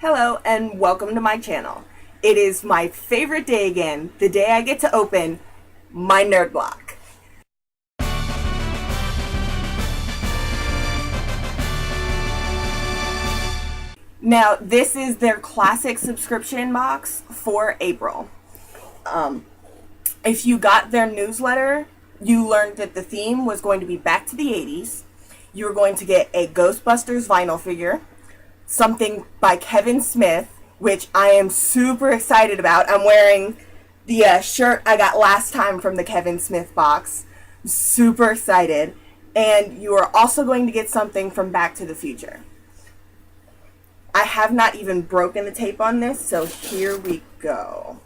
Hello and welcome to my channel. It is my favorite day again, the day I get to open my nerd block. Now, this is their classic subscription box for April. If you got their newsletter, you learned that the theme was going to be back to the 80s. You were going to get a Ghostbusters vinyl figure, something by Kevin Smith, which I am super excited about. I'm wearing the shirt I got last time from the Kevin Smith box. I'm super excited. And you are also going to get something from Back to the Future. I have not even broken the tape on this, so here we go.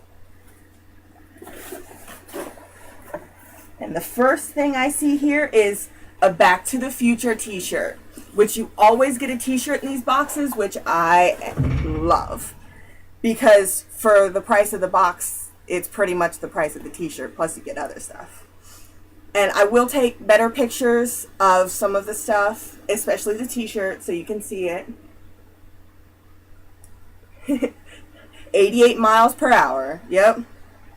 And the first thing I see here is a Back to the Future t-shirt, which you always get a t-shirt in these boxes, which I love. Because for the price of the box, it's pretty much the price of the t-shirt, plus you get other stuff. And I will take better pictures of some of the stuff, especially the t-shirt, so you can see it. 88 miles per hour. Yep.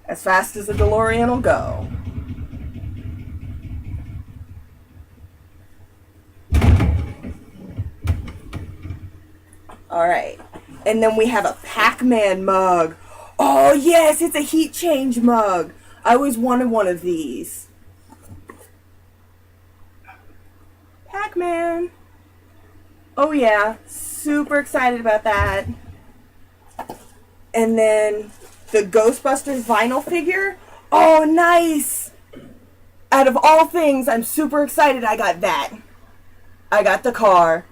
As fast as a DeLorean will go. Alright. And then we have a Pac-Man mug. Oh yes, it's a heat change mug. I always wanted one of these. Pac-Man. Oh yeah, super excited about that. And then the Ghostbusters vinyl figure. Oh, nice! Out of all things, I'm super excited I got that. I got the car.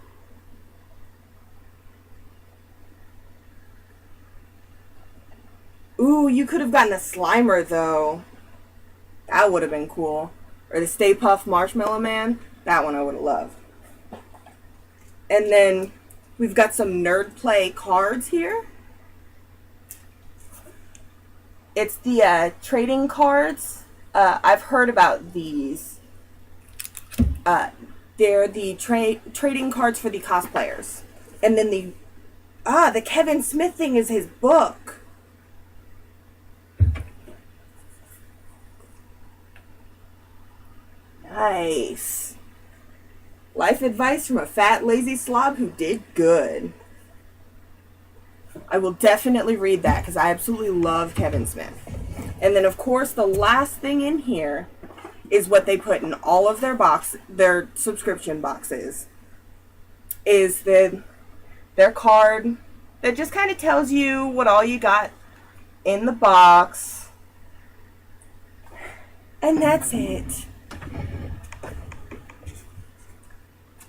Ooh, you could have gotten a Slimer, though. That would have been cool. Or the Stay Puft Marshmallow Man. That one I would have loved. And then we've got some Nerd Play cards here. It's the trading cards. I've heard about these. They're the trading cards for the cosplayers. And then the Kevin Smith thing is his book. Nice. Life advice from a fat, lazy slob who did good. I will definitely read that because I absolutely love Kevin Smith. And then, of course, the last thing in here is what they put in all of their subscription boxes. Is their card that just kind of tells you what all you got in the box. And that's it.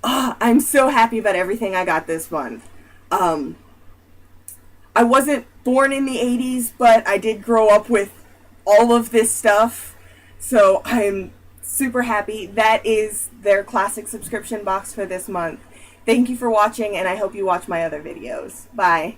Oh, I'm so happy about everything I got this month. I wasn't born in the 80s, but I did grow up with all of this stuff, so I'm super happy. That is their classic subscription box for this month. Thank you for watching, and I hope you watch my other videos. Bye.